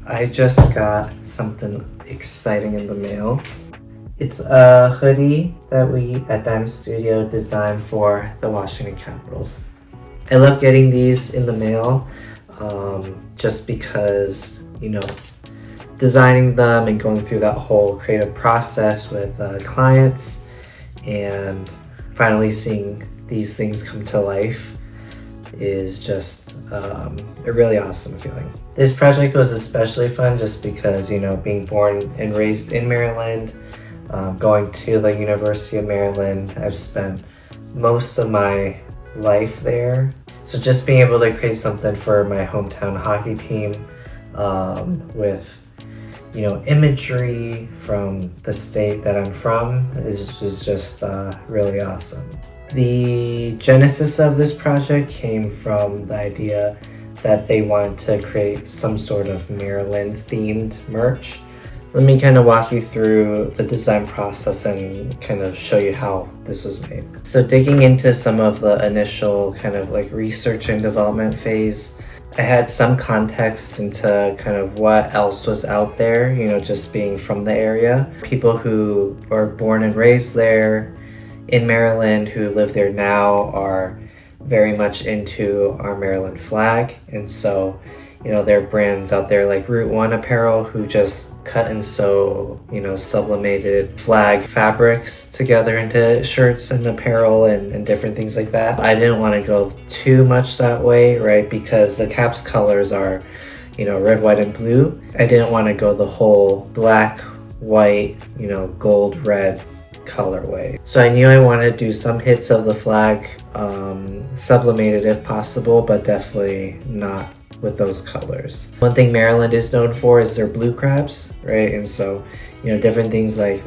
I just got something exciting in the mail. It's a hoodie that we at Diamond Studio designed for the Washington Capitals. I love getting these in the mail just because, you know, designing them and going through that whole creative process with clients and finally seeing these things come to life is just a really awesome feeling. This project was especially fun just because, you know, being born and raised in Maryland, going to the University of Maryland, I've spent most of my life there. So just being able to create something for my hometown hockey team with, you know, imagery from the state that I'm from is just really awesome. The genesis of this project came from the idea that they wanted to create some sort of Maryland themed merch. Let me kind of walk you through the design process and kind of show you how this was made. So digging into some of the initial kind of like research and development phase, I had some context into kind of what else was out there, you know, just being from the area. People who are born and raised there in Maryland who live there now are very much into our Maryland flag. And so, you know, there are brands out there like Route 1 Apparel who just cut and sew, you know, sublimated flag fabrics together into shirts and apparel and different things like that. I didn't want to go too much that way, right? Because the Caps colors are, you know, red, white, and blue. I didn't want to go the whole black, white, you know, gold, red colorway. So I knew I wanted to do some hits of the flag, sublimated if possible, but definitely not with those colors. One thing Maryland is known for is their blue crabs, right? And so, you know, different things like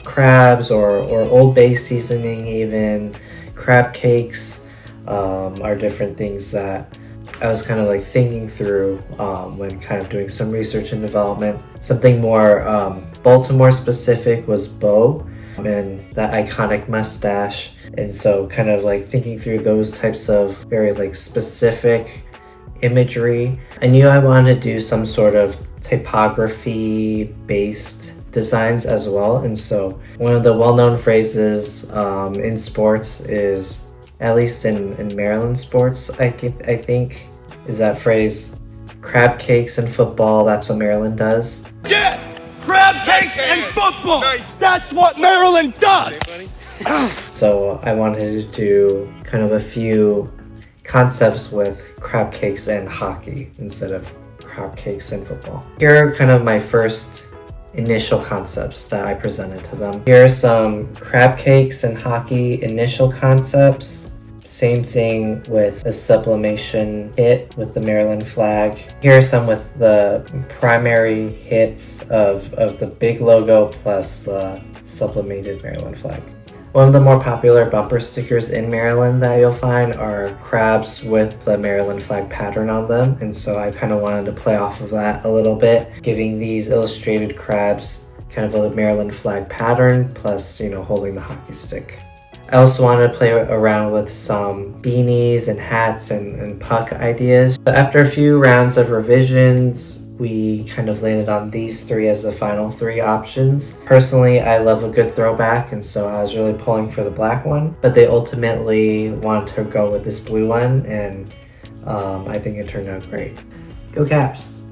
crabs or Old Bay seasoning, even crab cakes are different things that I was kind of like thinking through when kind of doing some research and development. Something more Baltimore specific was Bo and that iconic mustache. And so kind of like thinking through those types of very like specific imagery. I knew I wanted to do some sort of typography based designs as well. And so one of the well-known phrases in sports is, at least in Maryland sports, I think, is that phrase, crab cakes and football, that's what Maryland does. Yes! Crab cakes and football! Nice. That's what Maryland does! So I wanted to do kind of a few concepts with crab cakes and hockey instead of crab cakes and football. Here are kind of my first initial concepts that I presented to them. Here are some crab cakes and hockey initial concepts. Same thing with a sublimation hit with the Maryland flag. Here are some with the primary hits of the big logo plus the sublimated Maryland flag. One of the more popular bumper stickers in Maryland that you'll find are crabs with the Maryland flag pattern on them. And so I kind of wanted to play off of that a little bit, giving these illustrated crabs kind of a Maryland flag pattern, plus, you know, holding the hockey stick. I also wanted to play around with some beanies and hats and puck ideas. After a few rounds of revisions, we kind of landed on these three as the final three options. Personally, I love a good throwback, and so I was really pulling for the black one, but they ultimately wanted to go with this blue one, and I think it turned out great. Go Caps!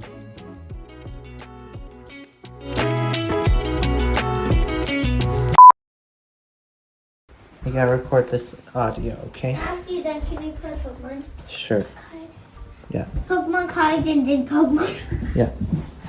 I gotta record this audio, okay? After you done, can we play Pokemon? Sure. Card. Yeah. Pokemon cards and then Pokemon. Yeah.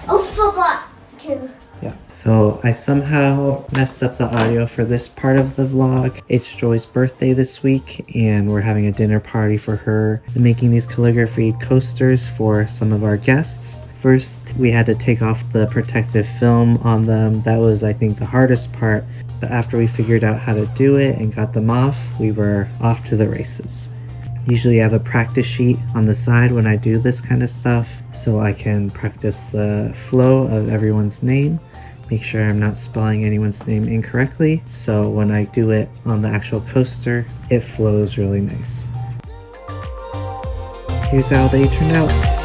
Oh, football too. Yeah. So I somehow messed up the audio for this part of the vlog. It's Joy's birthday this week and we're having a dinner party for her and making these calligraphy coasters for some of our guests. First, we had to take off the protective film on them. That was, I think, the hardest part. But after we figured out how to do it and got them off, we were off to the races. Usually I have a practice sheet on the side when I do this kind of stuff, so I can practice the flow of everyone's name, make sure I'm not spelling anyone's name incorrectly, so when I do it on the actual coaster, it flows really nice. Here's how they turned out.